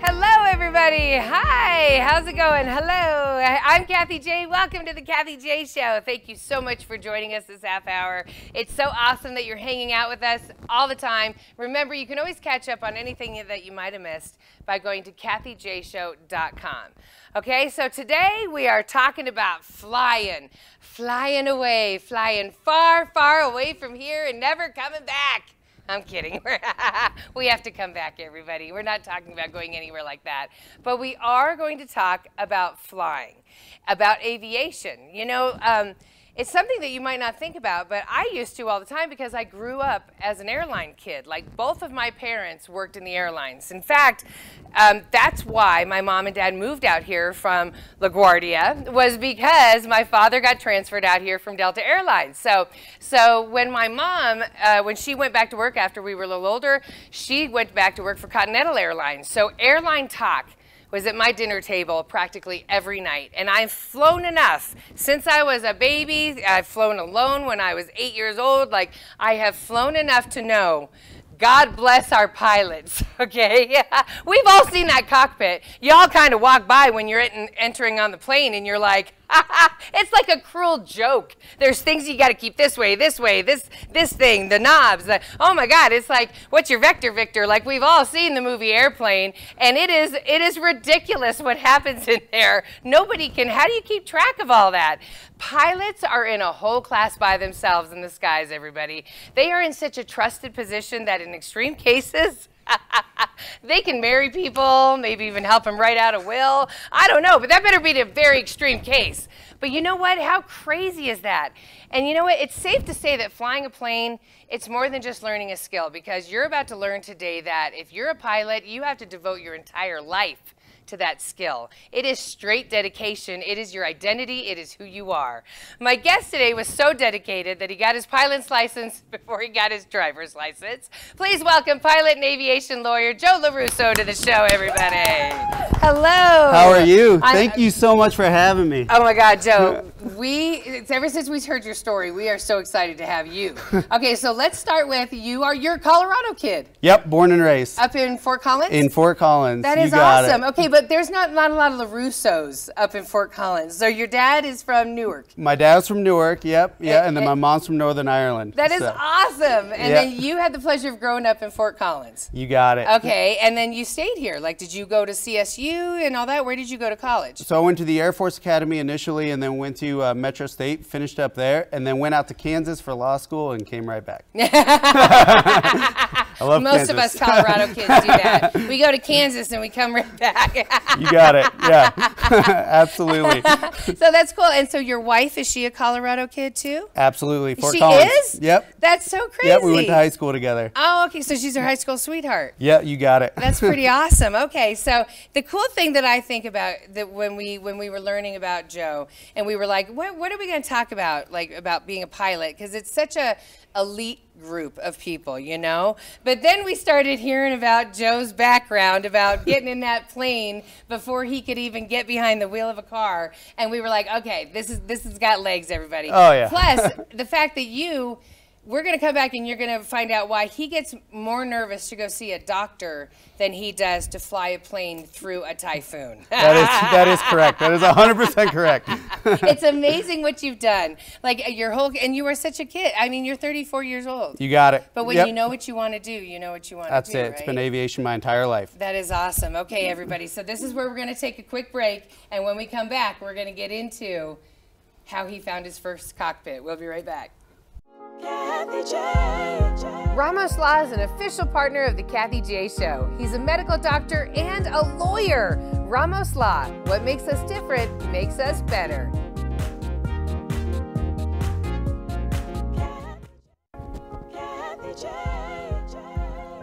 Hello, everybody. Hi. How's it going? Hello. I'm Kathy J. Welcome to the Kathy J. Show. Thank you so much for joining us this half hour. It's so awesome that you're hanging out with us all the time. Remember, you can always catch up on anything that you might have missed by going to kathyjshow.com. Okay, so today we are talking about flying away, flying far, far away from here and never coming back. I'm kidding. We have to come back, everybody. We're not talking about going anywhere like that. But we are going to talk about flying, about aviation. You know, it's something that you might not think about, but I used to all the time because I grew up as an airline kid. Like, both of my parents worked in the airlines. In fact, that's why my mom and dad moved out here from LaGuardia, was because my father got transferred out here from Delta Airlines. So when my mom, when she went back to work after we were a little older, she went back to work for Continental Airlines. So airline talk was at my dinner table practically every night. And I've flown enough since I was a baby. I've flown alone when I was 8 years old. Like, I have flown enough to know, God bless our pilots, okay? We've all seen that cockpit. Y'all kind of walk by when you're entering on the plane and you're like, it's like a cruel joke. There's things you got to keep this way, this thing, the knobs. Oh my God, it's like, what's your vector, Victor? Like, we've all seen the movie Airplane, and it is ridiculous what happens in there. Nobody can, how do you keep track of all that? Pilots are in a whole class by themselves in the skies, everybody. They are in such a trusted position that in extreme cases, they can marry people, maybe even help them write out a will. I don't know, but that better be a very extreme case. But you know what? How crazy is that? And you know what? It's safe to say that flying a plane, it's more than just learning a skill, because you're about to learn today that if you're a pilot, you have to devote your entire life to that skill. It is straight dedication. It is your identity. It is who you are. My guest today was so dedicated that he got his pilot's license before he got his driver's license. Please welcome pilot and aviation lawyer Joe LoRusso to the show, everybody. Hello. How are you? Thank you so much for having me. Oh my God, Joe. Ever since we heard your story, we are so excited to have you. Okay, so let's start with you're a Colorado kid. Yep, born and raised. Up in Fort Collins? In Fort Collins. That is awesome. Okay, but there's not a lot of LoRussos up in Fort Collins. So your dad is from Newark. My dad's from Newark, yep, yeah, and then my mom's from Northern Ireland. That is awesome. And then you had the pleasure of growing up in Fort Collins. You got it. Okay, and then you stayed here. Like, did you go to CSU and all that? Where did you go to college? So I went to the Air Force Academy initially, and then went to Metro State, finished up there, and then went out to Kansas for law school and came right back. I love Most Kansas. of us Colorado kids do that. We go to Kansas and we come right back. You got it. Yeah, absolutely. So that's cool. And so your wife, is she a Colorado kid too? Absolutely. Fort She Collins. is? Yep. That's so crazy. Yep, we went to high school together. Oh, okay. So she's her high school sweetheart. Yeah, you got it. That's pretty awesome. Okay, so the cool thing that I think about that when we were learning about Joe, and we were like, what are we going to talk about, like about being a pilot? Because it's such a elite group of people, you know? But then we started hearing about Joe's background, about getting in that plane before he could even get behind the wheel of a car, and we were like, okay, this has got legs, everybody. Oh, yeah. Plus, the fact that we're going to come back and you're going to find out why he gets more nervous to go see a doctor than he does to fly a plane through a typhoon. That is correct. That is 100% correct. It's amazing what you've done. Like and you were such a kid. I mean, you're 34 years old. You got it. But when you know what you want to do, you know what you want to do. That's it. Right? It's been aviation my entire life. That is awesome. Okay, everybody. So this is where we're going to take a quick break. And when we come back, we're going to get into how he found his first cockpit. We'll be right back. Ramos Law is an official partner of the Kathy J. Show. He's a medical doctor and a lawyer. Ramos Law. What makes us different makes us better.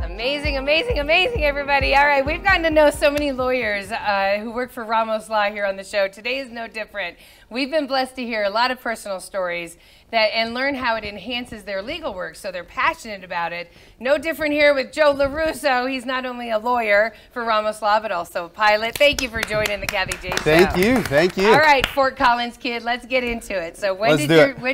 Amazing, amazing, amazing, everybody. All right, we've gotten to know so many lawyers who work for Ramos Law here on the show. Today is no different. We've been blessed to hear a lot of personal stories and learn how it enhances their legal work, so they're passionate about it. No different here with Joe LoRusso. He's not only a lawyer for Ramos Law, but also a pilot. Thank you for joining the Kathy J. Show. Thank you, thank you. All right, Fort Collins kid, let's get into it. So when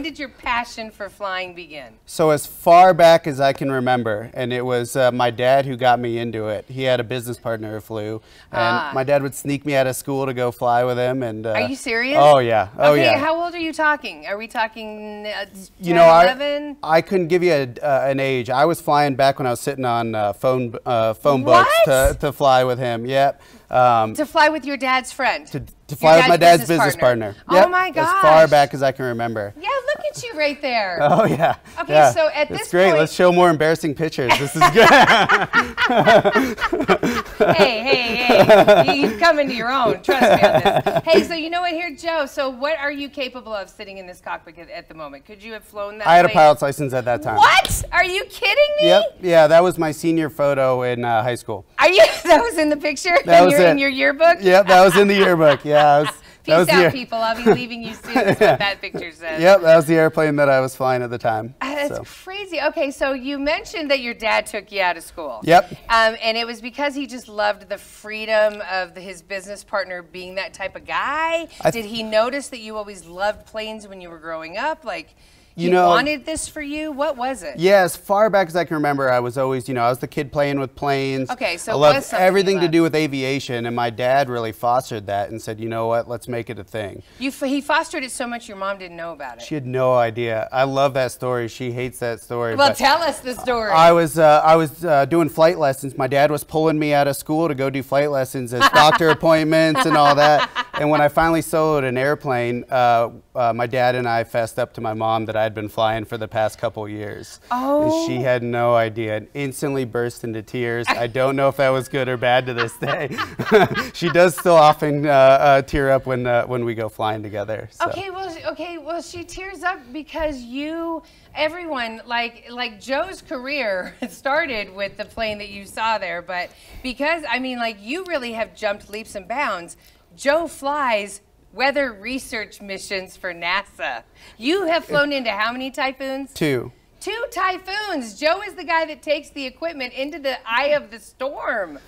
did your passion for flying begin? So as far back as I can remember, and it was my dad who got me into it. He had a business partner who flew, and my dad would sneak me out of school to go fly with him. And are you serious? Oh yeah, oh okay, yeah. How old are you talking? Are we talking 10, you know, 11? I couldn't give you an age. I was flying back when I was sitting on phone books to fly with him. Yep. To fly with your dad's friend. To fly with my dad's business partner. Yep. Oh my gosh. As far back as I can remember. Yeah, look at you right there. Oh yeah. Okay, yeah. so at this It's great. point, Let's show more embarrassing pictures. This is good. hey, you've come into your own. Trust me on this. Hey, so you know what here, Joe, so what are you capable of sitting in this cockpit at the moment? Could you have flown that I had a plane? pilot's license at that time. What? Are you kidding me? Yep. Yeah, that was my senior photo in high school. Are you? That was in the picture? That was in your yearbook? Yep, that was in the yearbook. Yeah. Peace out, people. I'll be leaving you soon, is what that picture says. Yep, that was the airplane that I was flying at the time. That's crazy. Okay, so you mentioned that your dad took you out of school. Yep. And it was because he just loved the freedom of his business partner being that type of guy? Did he notice that you always loved planes when you were growing up? Like, he wanted this for you? What was it? Yeah, as far back as I can remember, I was always, I was the kid playing with planes. Okay, so I loved everything to do with aviation, and my dad really fostered that and said, you know what, let's make it a thing. He fostered it so much your mom didn't know about it. She had no idea. I love that story. She hates that story. Well, tell us the story. I was doing flight lessons. My dad was pulling me out of school to go do flight lessons as doctor appointments and all that. And when I finally soloed an airplane, my dad and I fessed up to my mom that I had been flying for the past couple years. Oh. And she had no idea and instantly burst into tears. I don't know if that was good or bad to this day. She does still often tear up when we go flying together. So. Well, she tears up because everyone, like Joe's career started with the plane that you saw there, but because, you really have jumped leaps and bounds. Joe flies weather research missions for NASA. You have flown into how many typhoons? 2. 2 typhoons. Joe is the guy that takes the equipment into the eye of the storm.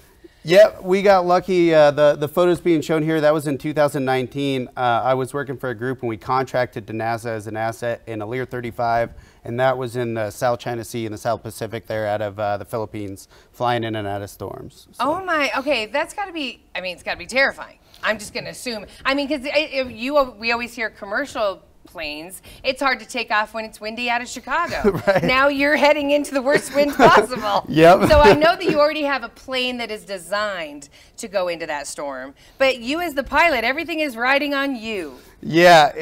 Yep, we got lucky. The photos being shown here, that was in 2019. I was working for a group and we contracted to NASA as an asset in a Lear 35, and that was in the South China Sea in the South Pacific there out of the Philippines, flying in and out of storms. So. Oh my, okay, that's gotta be, it's gotta be terrifying. I'm just gonna assume. Because we always hear commercial planes, it's hard to take off when it's windy out of Chicago. Right. Now you're heading into the worst wind possible. Yep. So I know that you already have a plane that is designed to go into that storm, but you as the pilot, everything is riding on you. Yeah,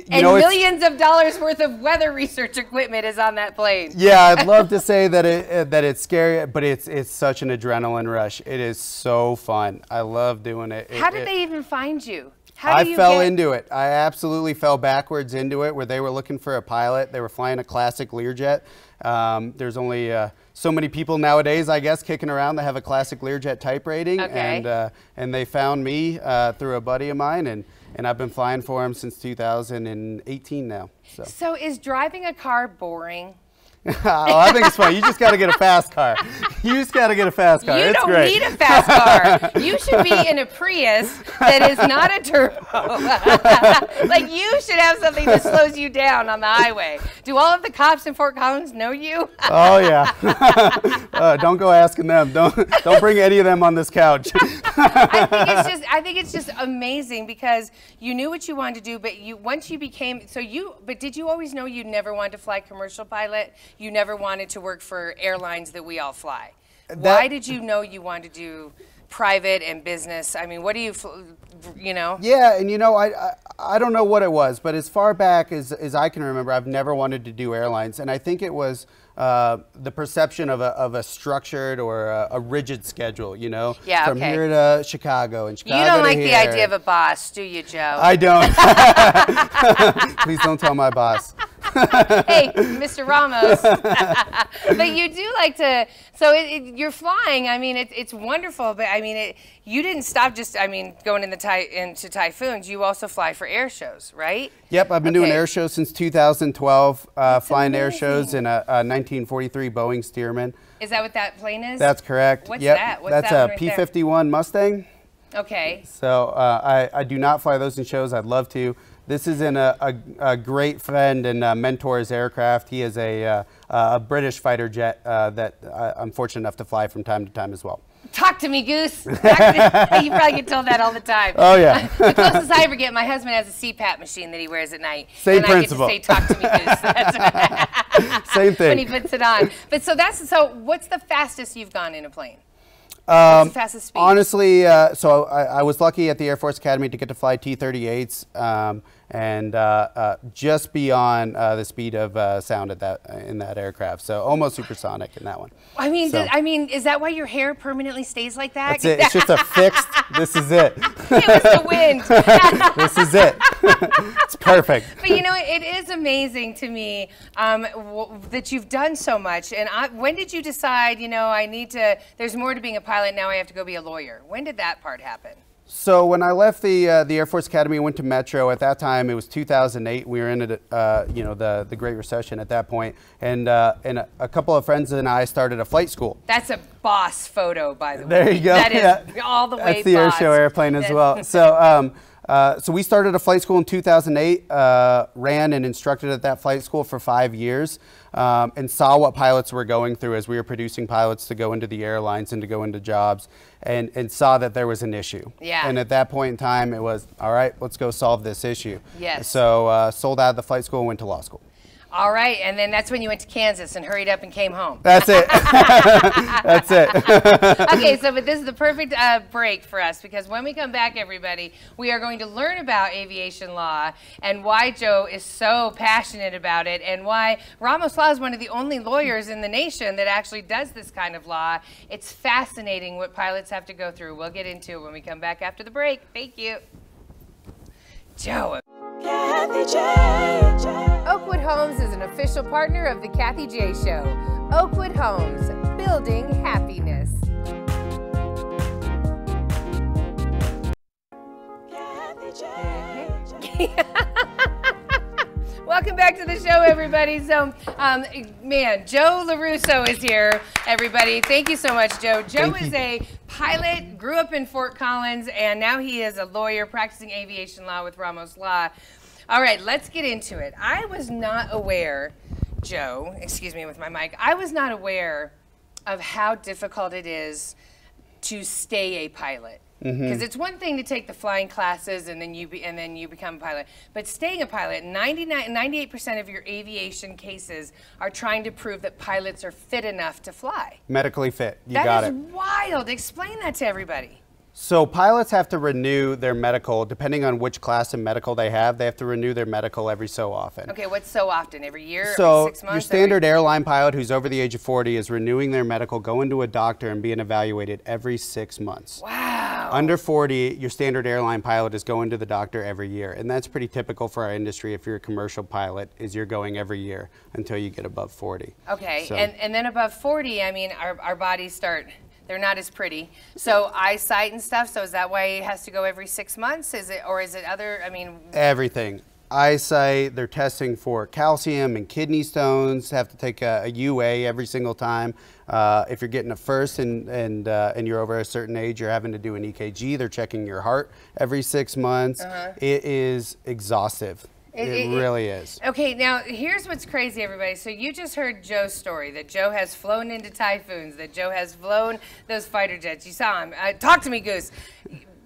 millions of dollars worth of weather research equipment is on that plane. Yeah, I'd love to say that it's scary, but it's such an adrenaline rush. It is so fun. I love doing it. How did they even find you? I fell into it. I absolutely fell backwards into it where they were looking for a pilot. They were flying a classic Learjet. There's only so many people nowadays, I guess, kicking around that have a classic Learjet type rating. Okay. And they found me through a buddy of mine, and I've been flying for them since 2018 now. So is driving a car boring? Oh, I think it's fun. You just got to get a fast car. You just got to get a fast car. You it's don't great. need a fast car. You should be in a Prius that is not a turbo. Like, you should have something that slows you down on the highway. Do all of the cops in Fort Collins know you? Oh yeah. Don't go asking them. Don't bring any of them on this couch. I think it's just amazing because you knew what you wanted to do, but once you became but did you always know you never wanted to fly commercial pilot? You never wanted to work for airlines that we all fly. Why did you know you wanted to do private and business? What do you know? Yeah, and I don't know what it was, but as far back as I can remember, I've never wanted to do airlines, and I think it was the perception of a structured or a rigid schedule, Yeah, from here to Chicago and Chicago. You don't like to the idea of a boss, do you, Joe? I don't. Please don't tell my boss. Hey, Mr. Ramos. But you do like to, so you're flying. It's wonderful, but you didn't stop just, going into typhoons. You also fly for air shows, right? Yep, I've been doing air shows since 2012, flying air shows in a 1943 Boeing Stearman. Is that what that plane is? That's correct. What's that? What's That's that a P-51 Mustang. Okay. So I do not fly those in shows. I'd love to. This is in a great friend and mentor's aircraft. He is a British fighter jet that I'm fortunate enough to fly from time to time as well. Talk to me, Goose. You probably get told that all the time. Oh, yeah. The closest I ever get, my husband has a CPAP machine that he wears at night. Same and principle. I get to say, talk to me, Goose. That's Same thing. when he puts it on. But so what's the fastest you've gone in a plane? What's the fastest speed? Honestly, so I was lucky at the Air Force Academy to get to fly T-38s. And just beyond the speed of sound in that aircraft, so almost supersonic in that one. I mean, is that why your hair permanently stays like that? That's it. It's just a fixed. This is it. It was the wind. This is it. It's perfect. But you know, it is amazing to me that you've done so much. And when did you decide? You know, there's more to being a pilot. Now I have to go be a lawyer. When did that part happen? So when I left the Air Force Academy and went to Metro, at that time it was 2008. We were in the Great Recession at that point, and a couple of friends and I started a flight school. That's a boss photo, by the way. There you go. That is all the way. That's the airshow airplane as well. So we started a flight school in 2008, ran and instructed at that flight school for 5 years, and saw what pilots were going through as we were producing pilots to go into the airlines and to go into jobs, and saw that there was an issue. Yeah. And at that point in time, it was, all right, let's go solve this issue. Yes. So sold out of the flight school and went to law school. All right, and then that's when you went to Kansas and hurried up and came home. That's it. That's it. Okay, but this is the perfect break for us, because when we come back, everybody, we are going to learn about aviation law and why Joe is so passionate about it, and why Ramos Law is one of the only lawyers in the nation that actually does this kind of law. It's fascinating what pilots have to go through. We'll get into it when we come back after the break. Thank you. Joe. Kathy J. Oakwood Homes is an official partner of the Kathy J Show. Oakwood Homes, building happiness. Kathy J. Welcome back to the show, everybody. So, man, Joe LoRusso is here, everybody. Thank you so much, Joe. Joe is a pilot, grew up in Fort Collins, and now he is a lawyer practicing aviation law with Ramos Law. All right, let's get into it. I was not aware, Joe, excuse me with my mic, I was not aware of how difficult it is to stay a pilot. Because it's one thing to take the flying classes and then you become a pilot, but staying a pilot, 98% of your aviation cases are trying to prove that pilots are fit enough to fly. Medically fit. You got it. That is wild. Explain that to everybody. So pilots have to renew their medical, depending on which class of medical they have to renew their medical every so often. Okay, what's so often? Every year? So every 6 months? your standard airline pilot who's over the age of 40 is renewing their medical, going to a doctor and being evaluated every 6 months. Wow. Under 40, your standard airline pilot is going to the doctor every year. And that's pretty typical for our industry. If you're a commercial pilot, is you're going every year until you get above 40. Okay, So, and then above 40, I mean, our bodies start, they're not as pretty. So eyesight and stuff, so is that why it has to go every 6 months? Is it other, I mean? everything. Eyesight, they're testing for calcium and kidney stones, have to take a UA every single time. If you're getting a first and you're over a certain age, you're having to do an EKG. They're checking your heart every 6 months. It is exhaustive. It really is. Okay, now here's what's crazy, everybody. So you just heard Joe's story, that Joe has flown into Typhoons, that Joe has flown those fighter jets. You saw him. Talk to me, Goose.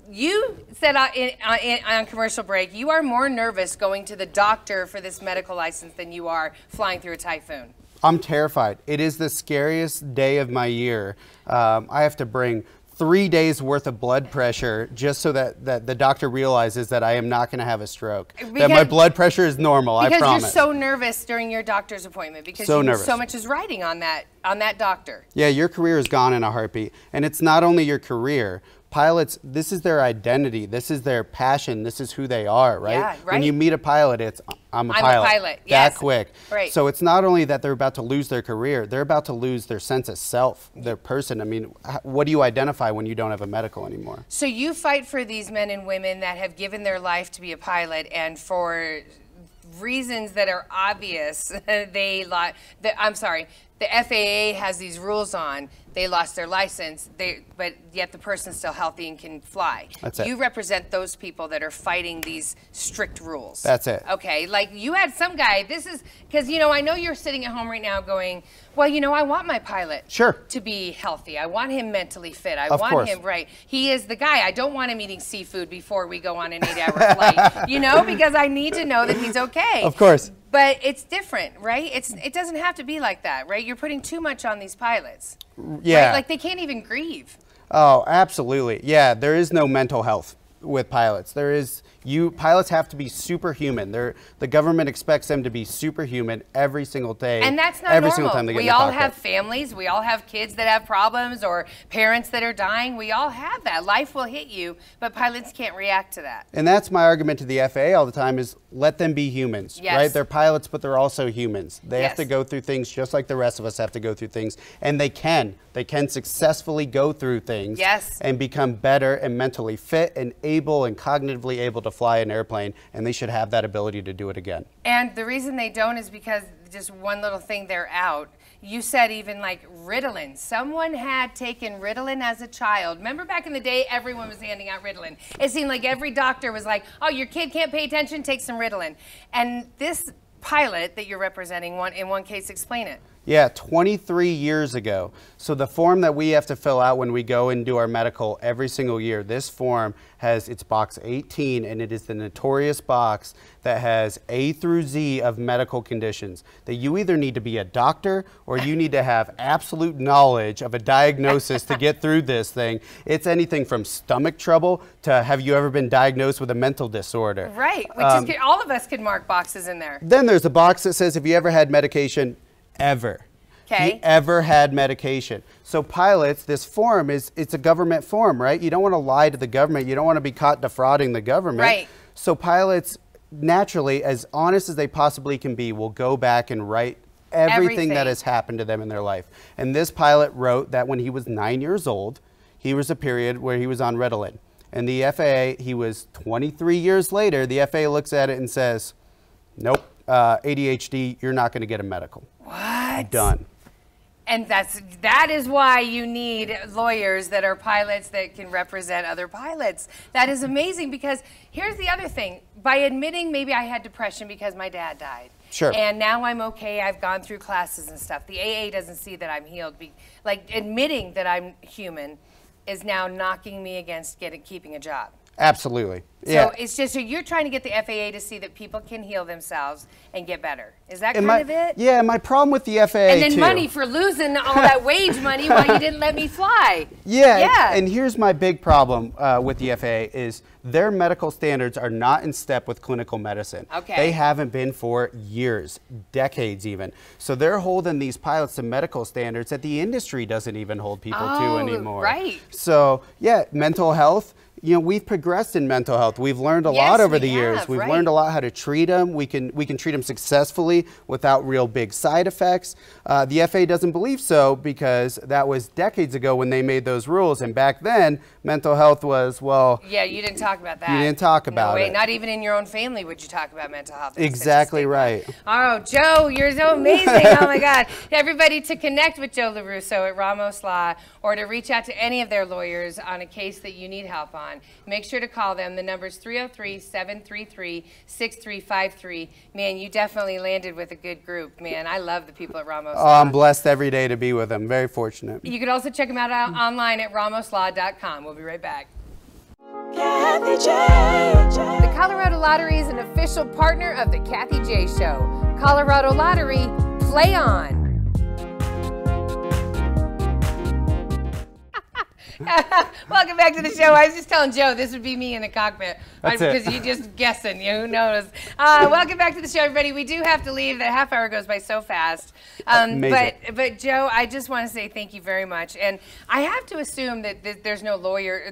You said on commercial break, you are more nervous going to the doctor for this medical license than you are flying through a Typhoon. I'm terrified. It is the scariest day of my year. I have to bring 3 days worth of blood pressure just so that the doctor realizes that I am not going to have a stroke. That my blood pressure is normal, I promise. Because you're so nervous during your doctor's appointment, because so much is riding on that doctor. Yeah, your career is gone in a heartbeat. And it's not only your career. Pilots, this is their identity, this is their passion, this is who they are, right? Yeah, right. When you meet a pilot, it's, I'm a pilot. I'm a pilot, yes. That quick. Right. So it's not only that they're about to lose their career, they're about to lose their sense of self, their person. I mean, what do you identify when you don't have a medical anymore? So you fight for these men and women that have given their life to be a pilot, and for reasons that are obvious, the FAA has these rules on. They lost their license, but yet the person's still healthy and can fly. That's it. You represent those people that are fighting these strict rules. That's it. Okay, like you had some guy, this is, because I know you're sitting at home right now going, well, I want my pilot to be healthy. I want him mentally fit. I want him, right. He is the guy. I don't want him eating seafood before we go on an 8-hour flight, because I need to know that he's okay. Of course. But it's different, right? It doesn't have to be like that, right? You're putting too much on these pilots. Yeah. Right? Like they can't even grieve. Oh, absolutely. Yeah, there is no mental health with pilots. Pilots have to be superhuman. The government expects them to be superhuman every single day. And that's not every normal. Single time they get in We the all cockpit. have families. We all have kids that have problems or parents that are dying. We all have that. Life will hit you, but pilots can't react to that. And that's my argument to the FAA all the time is let them be humans, Yes. right? They're pilots, but they're also humans. They have Yes. to go through things just like the rest of us have to go through things. And they can. They can successfully go through things Yes. and become better and mentally fit and able and cognitively able to fly an airplane. And they should have that ability to do it again. And the reason they don't is because just one little thing, they're out. You said even like Ritalin. Someone had taken Ritalin as a child. Remember back in the day, everyone was handing out Ritalin. It seemed like every doctor was like, oh, your kid can't pay attention, take some Ritalin. And this pilot that you're representing, in one case, explain it. Yeah, 23 years ago. So the form that we have to fill out when we go and do our medical every single year, this form it's box 18, and it is the notorious box that has A through Z of medical conditions that you either need to be a doctor or you need to have absolute knowledge of a diagnosis to get through this thing. It's anything from stomach trouble to have you ever been diagnosed with a mental disorder. Right, which is all of us could mark boxes in there. Then there's a box that says, have you ever had medication? Ever. Okay. He ever had medication. So pilots, this form it's a government form, right? You don't want to lie to the government. You don't want to be caught defrauding the government. Right. So pilots, naturally, as honest as they possibly can be, will go back and write everything that has happened to them in their life. And this pilot wrote that when he was 9 years old, he was a period where he was on Ritalin. And the FAA, he was 23 years later, the FAA looks at it and says, nope, ADHD, you're not going to get a medical. What? Done. And that is why you need lawyers that are pilots that can represent other pilots. That is amazing, because here's the other thing. By admitting maybe I had depression because my dad died. Sure. And now I'm okay, I've gone through classes and stuff. The AA doesn't see that I'm healed. Like admitting that I'm human is now knocking me against keeping a job. Absolutely. Yeah. So it's just, so you're trying to get the FAA to see that people can heal themselves and get better. Is that kind of it? Yeah, my problem with the FAA And then too. money for losing all that wage money while you didn't let me fly. Yeah. And here's my big problem with the FAA is their medical standards are not in step with clinical medicine. Okay. They haven't been for years, decades even. So they're holding these pilots to medical standards that the industry doesn't even hold people to anymore. Right. So yeah, mental health. We've progressed in mental health. We've learned a lot over the years. We've learned a lot how to treat them. We can treat them successfully without real big side effects. The FAA doesn't believe so because that was decades ago when they made those rules. And back then, mental health was, well... Yeah, you didn't talk about that. You didn't talk about it. Not even in your own family would you talk about mental health. Exactly right. Oh, Joe, you're so amazing. Oh, my God. Everybody, to connect with Joe LoRusso at Ramos Law or to reach out to any of their lawyers on a case that you need help on, make sure to call them. The number is 303-733-6353. Man, you definitely landed with a good group, man. I love the people at Ramos Law. I'm blessed every day to be with them. Very fortunate. You could also check them out online at ramoslaw.com. We'll be right back. Kathy J. The Colorado Lottery is an official partner of the Kathy J Show. Colorado Lottery, play on. Welcome back to the show. I was just telling Joe this would be me in the cockpit. That's it. Because you're just guessing. Who knows? Welcome back to the show, everybody. We do have to leave. That half hour goes by so fast. Amazing. But Joe, I just want to say thank you very much. And I have to assume that there's no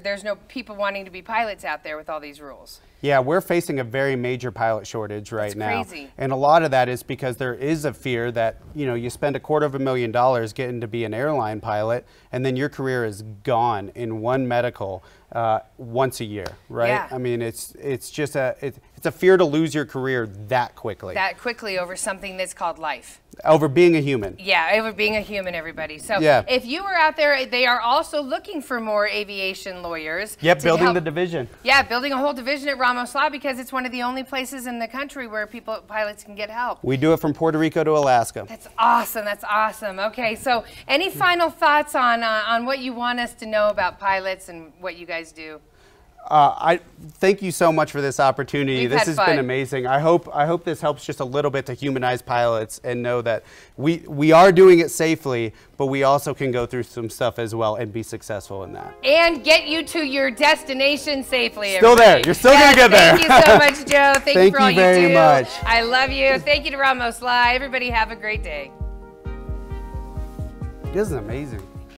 there's no people wanting to be pilots out there with all these rules. Yeah, we're facing a very major pilot shortage right now. Crazy. And a lot of that is because there is a fear that, you spend $250,000 getting to be an airline pilot, and then your career is gone in one medical once a year, right? Yeah. I mean, it's it's a fear to lose your career that quickly. That quickly over something that's called life. Over being a human. Yeah, over being a human, everybody. So Yeah. if you are out there, they are also looking for more aviation lawyers. Yep, to building help- the division. Yeah, building a whole division at Ramos Law because it's one of the only places in the country where pilots can get help. We do it from Puerto Rico to Alaska. That's awesome. That's awesome. Okay, so any final thoughts on what you want us to know about pilots and what you guys do? I thank you so much for this opportunity. We've This had has fun. been amazing. I hope this helps just a little bit to humanize pilots and know that we are doing it safely, but we also can go through some stuff as well and be successful in that. And get you to your destination safely. Still everybody. there. You're still gonna get there. Thank you so much, Joe. Thank you Thank for all you very you do. much. I love you. Thank you to Ramos Law. Everybody have a great day. This is amazing.